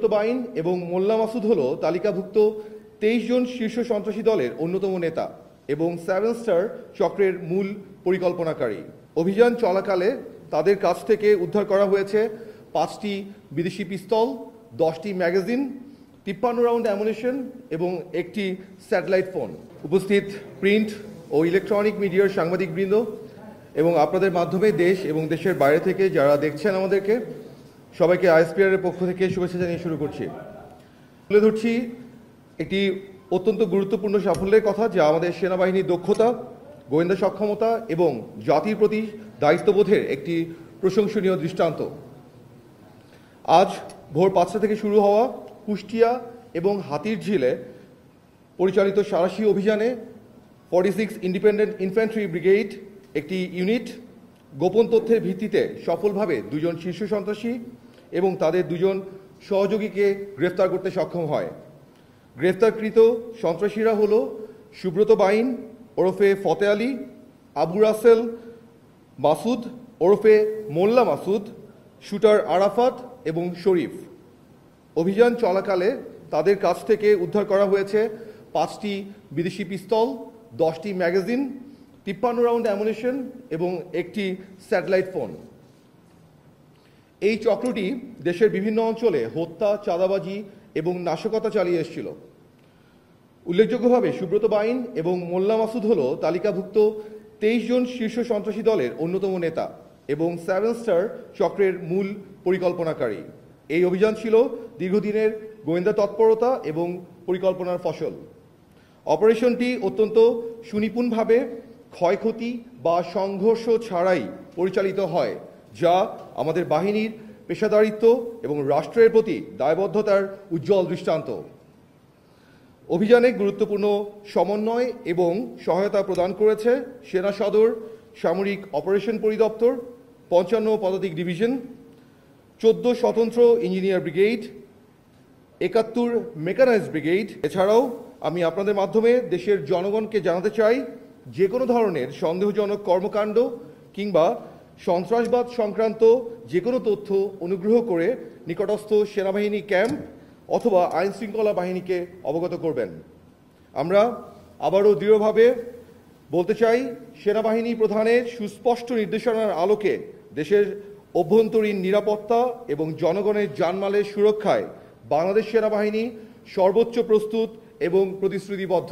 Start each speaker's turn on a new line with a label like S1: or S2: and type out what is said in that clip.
S1: সুব্রত বাইন এবং মোল্লা মাসুদ হল তালিকাভুক্ত 23 জন শীর্ষ সন্ত্রাসী দলের অন্যতম নেতা এবং 7 স্টার চক্রের মূল পরিকল্পনাকারী। অভিযান চলাকালে তাদের কাছ থেকে উদ্ধার করা হয়েছে 5টি বিদেশি পিস্তল, 10টি ম্যাগাজিন, 53 রাউন্ড অ্যামুনিশন এবং একটি স্যাটেলাইট ফোন। উপস্থিত প্রিন্ট ও ইলেকট্রনিক মিডিয়ার সাংবাদিকবৃন্দ এবং আপনাদের মাধ্যমে দেশ এবং দেশের বাইরে থেকে যারা দেখছেন আমাদেরকে, সবাইকে আইএসপিআর এর পক্ষ থেকে শুভেচ্ছা জানিয়ে শুরু করছি। তুলে ধরছি একটি অত্যন্ত গুরুত্বপূর্ণ সাফল্যের কথা, যা আমাদের সেনাবাহিনীর দক্ষতা, গোয়েন্দা সক্ষমতা এবং জাতির প্রতি দায়িত্ববোধের একটি প্রশংসনীয় দৃষ্টান্ত। আজ ভোর 5টা থেকে শুরু হওয়া কুষ্টিয়া এবং হাতিরঝিলে পরিচালিত সাঁড়াশি অভিযানে 46 ইন্ডিপেন্ডেন্ট ইনফ্যান্ট্রি ব্রিগেড একটি ইউনিট গোপন তথ্যের ভিত্তিতে সফলভাবে 2 জন শীর্ষ সন্ত্রাসী এবং তাদের 2 জন সহযোগীকে গ্রেফতার করতে সক্ষম হয়। গ্রেফতারকৃত সন্ত্রাসীরা হল সুব্রত বাইন ওরফে ফতে আলী, আবু রাসেল মাসুদ ওরফে মোল্লা মাসুদ, শুটার আরাফাত এবং শরীফ। অভিযান চলাকালে তাদের কাছ থেকে উদ্ধার করা হয়েছে 5টি বিদেশি পিস্তল, 10টি ম্যাগাজিন, 53 রাউন্ড অ্যামুনিশন এবং একটি স্যাটেলাইট ফোন। এই চক্রটি দেশের বিভিন্ন অঞ্চলে হত্যা, চাঁদাবাজি এবং নাশকতা চালিয়ে এসেছিল। উল্লেখযোগ্যভাবে সুব্রত বাইন এবং মোল্লা মাসুদ হল তালিকাভুক্ত 23 জন শীর্ষ সন্ত্রাসী দলের অন্যতম নেতা এবং 7 স্টার চক্রের মূল পরিকল্পনাকারী। এই অভিযান ছিল দীর্ঘদিনের গোয়েন্দা তৎপরতা এবং পরিকল্পনার ফসল। অপারেশনটি অত্যন্ত সুনিপুণভাবে ক্ষয়ক্ষতি বা সংঘর্ষ ছাড়াই পরিচালিত হয়, যা আমাদের বাহিনীর পেশাদারিত্ব এবং রাষ্ট্রের প্রতি দায়বদ্ধতার উজ্জ্বল দৃষ্টান্ত। অভিযানে গুরুত্বপূর্ণ সমন্বয় এবং সহায়তা প্রদান করেছে সেনা সদর সামরিক অপারেশন পরিদপ্তর, 55 পদাতিক ডিভিশন, 14 স্বতন্ত্র ইঞ্জিনিয়ার ব্রিগেড, 71 মেকানাইজড ব্রিগেড। এছাড়াও আমি আপনাদের মাধ্যমে দেশের জনগণকে জানাতে চাই, যে কোনো ধরনের সন্দেহজনক কর্মকাণ্ড কিংবা সন্ত্রাসবাদ সংক্রান্ত যে কোনো তথ্য অনুগ্রহ করে নিকটস্থ সেনাবাহিনী ক্যাম্প অথবা আইন শৃঙ্খলা বাহিনীকে অবগত করবেন। আমরা আবারও দৃঢ়ভাবে বলতে চাই, সেনাবাহিনী প্রধানের সুস্পষ্ট নির্দেশনার আলোকে দেশের অভ্যন্তরীণ নিরাপত্তা এবং জনগণের জানমালের সুরক্ষায় বাংলাদেশ সেনাবাহিনী সর্বোচ্চ প্রস্তুত এবং প্রতিশ্রুতিবদ্ধ।